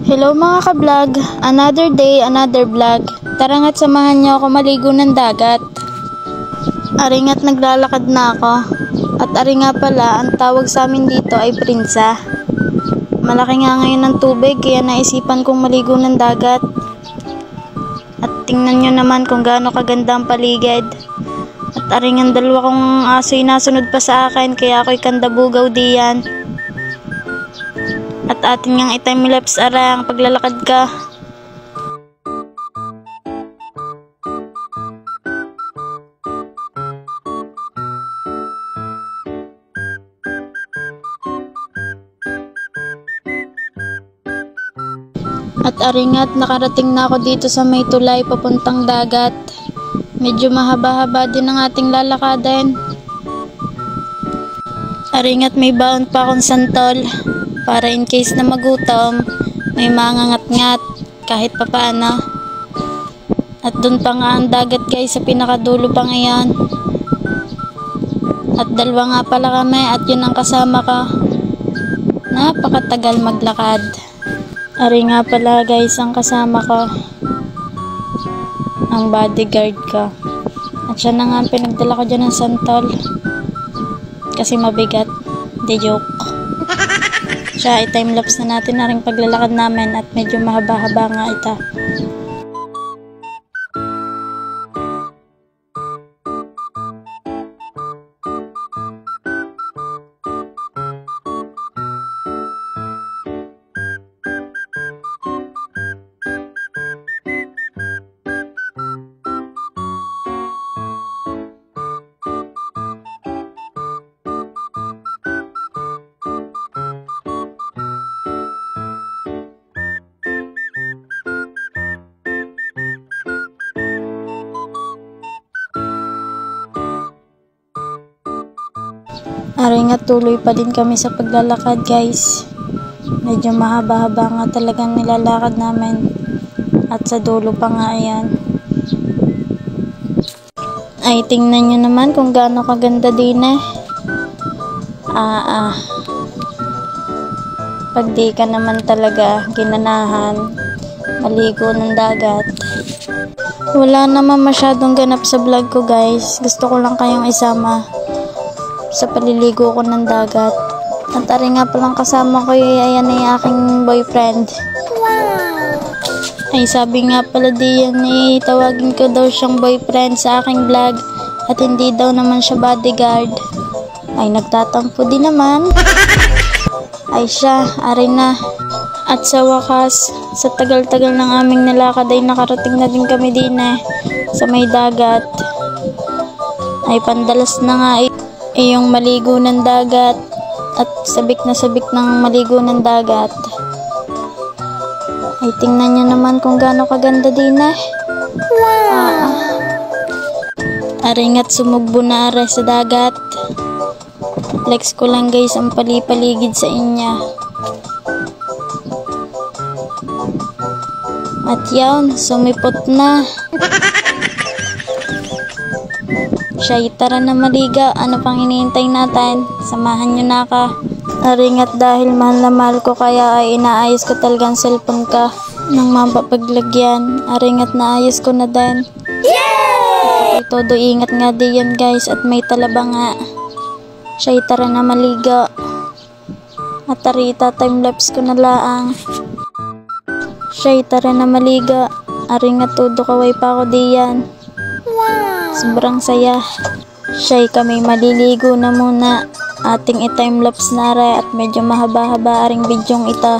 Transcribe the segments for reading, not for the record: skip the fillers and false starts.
Hello mga ka-vlog, another day, another vlog. Tara nga't samahan niyo ako maligo ng dagat. Ari nga't naglalakad na ako. At ari nga pala, ang tawag sa amin dito ay prinsa. Malaki nga ngayon ng tubig kaya naisipan kong maligo ng dagat. At tingnan nyo naman kung gaano kaganda ang paligid. At ari nga dalawa kong aso'y nasunod pa sa akin kaya ako'y kandabugaw diyan. At atin ngang i-timelapse arang paglalakad ka. At aringat nakarating na ako dito sa may tulay papuntang dagat. Medyo mahaba-haba din ang ating lalakadan. Aringat may baon pa akong santol. Para in case na magutom, may mangangat-ngat kahit papaano. At dun pa nga ang dagat guys sa pinakadulo pa ngayon. At dalawa nga pala kami at yun ang kasama ko. Napakatagal maglakad. Ari nga pala guys ang kasama ko. Ang bodyguard ko. At siya na nga ang pinagdala ko dyan ng santol. Kasi mabigat. Di joke. Siya, i-timelapse na natin na rin paglalakad namin at medyo mahaba-haba nga ito. Aray nga tuloy pa din kami sa paglalakad guys. Medyo mahaba-haba nga talagang nilalakad namin. At sa dulo pa nga yan. Ay tingnan nyo naman kung gaano kaganda din eh. Pag di ka naman talaga ginanahan maligo ng dagat. Wala naman masyadong ganap sa vlog ko guys. Gusto ko lang kayong isama sa paliligo ko ng dagat. At ari nga palang kasama ko ayan ay aking boyfriend. Wow! Ay sabi nga pala diyan tawagin ko daw siyang boyfriend sa aking vlog at hindi daw naman siya bodyguard. Ay nagtatampo din naman. Ay siya, ari na. At sa wakas, sa tagal-tagal ng aming nalakad ay nakarating na din kami din sa may dagat. Ay pandalas na nga yung maligo ng dagat at sabik na sabik ng maligo ng dagat. Ay tingnan nyo naman kung gaano kaganda din Wow! Aringat sumugbo na are sa dagat. Flex ko lang guys ang palipaligid sa inya. At yawn, sumipot na. Siya'y tara na maliga. Ano pang hinihintay natin? Samahan nyo na ka. Aringat dahil mahal na mahal ko kaya ay inaayos ko talagang cellphone ka nang mapapaglagyan. Aringat naayos ko na din. Yay! Todo ingat nga diyan guys at may talaba nga. Siya'y tara na maliga. At tarita timelapse ko na laang. Siya'y tara na maliga. Aringat todo kaway pa ako diyan. Sobrang saya. Siya'y kami maliligo na muna. Ating i-timelapse na rin at medyo mahaba-haba aring bidyong ito.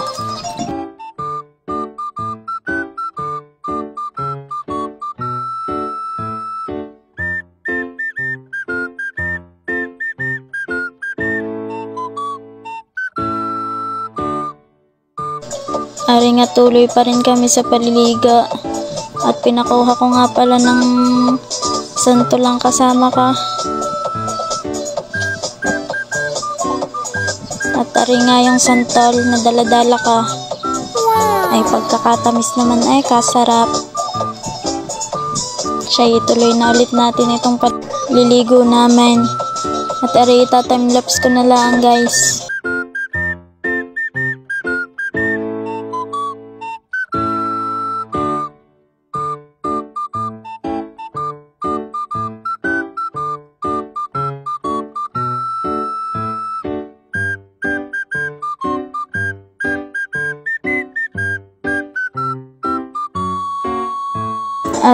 Ari nga tuloy pa rin kami sa paliliga. At pinakuha ko nga pala ng santo lang kasama ka. At ari nga yung santol na daladala ka. Ay pagkakatamis naman ay kasarap. Siya ituloy na ulit natin itong paliligo namin. At ari ita-timelapse ko na lang guys.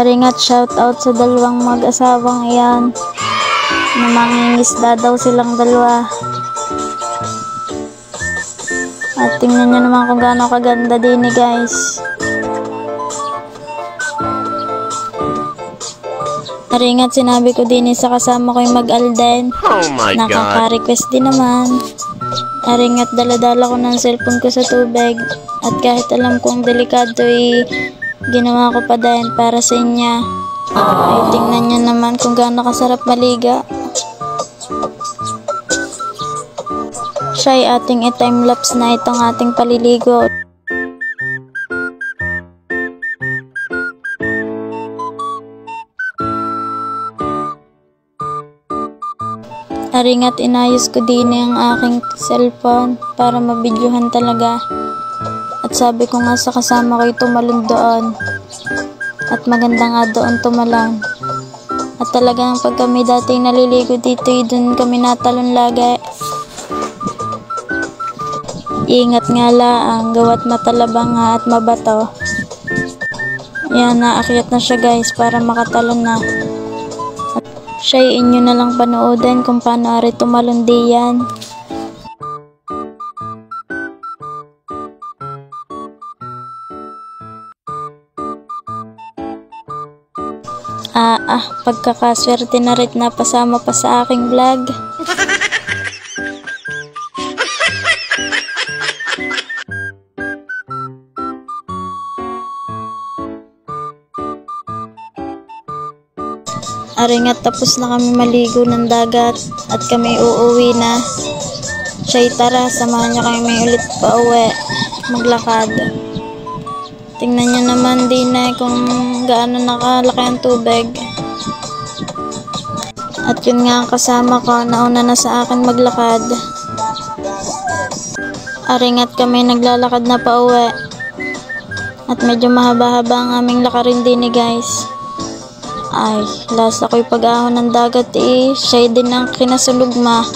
Aringat shoutout sa dalawang mag-asawang iyan na mangingisda daw silang dalawa. At tingnan nyo naman kung gaano kaganda din guys. Aringat sinabi ko din sa kasama ko yung mag-Alden. Oh my God. Nakaka-request din naman. Aringat dala-dala ko ng cellphone ko sa tubig. At kahit alam kong delikado ginawa ko pa din para sa inyo. Ay tingnan nyo naman kung gaano kasarap maliga. Siya ay ating i-timelapse na itong ating paliligo. Aringat inayos ko din ang aking cellphone para mabidyohan talaga. At sabi ko nga sa kasama ko tumalon doon. At maganda nga doon tumalon. At talagang pag kami dati naliligo dito, doon kami natalon lagi. Ingat nga lang, gawat matalabang nga at mabato. Yan, naakyat na siya guys para makatalon na. Siya inyo na lang panoodin kung paano ari tumalon diyan. Pagkakaswerte na rin napasama pa sa aking vlog. Aringat tapos na kami maligo ng dagat at kami uuwi na. Siya'y tara, samahan niya kami ulit pa uwi, maglakad. Tingnan niyo naman din kung gaano nakalaki ang tubig. At yun nga ang kasama ko, nauna na sa akin maglakad. Aringat kami naglalakad na pa uwi. At medyo mahaba-haba ang aming lakarin din guys. Ay, last ako'y pag-ahon ng dagat siya din ang kinasulugma.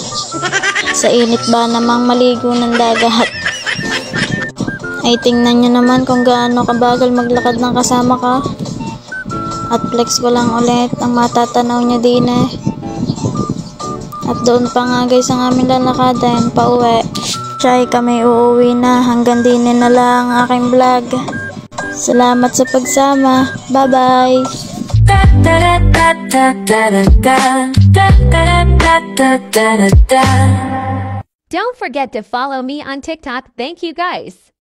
Sa init ba namang maligo ng dagat? Ay, tingnan nyo naman kung gaano kabagal maglakad ng kasama ka. At flex ko lang ulit ang matatanaw nyo din At doon pa nga guys ang aming lalakadan, pa uwi. Tsay kami uuwi na, hanggang din na lang ang aking vlog. Salamat sa pagsama, bye bye! Don't forget to follow me on TikTok. Thank you guys.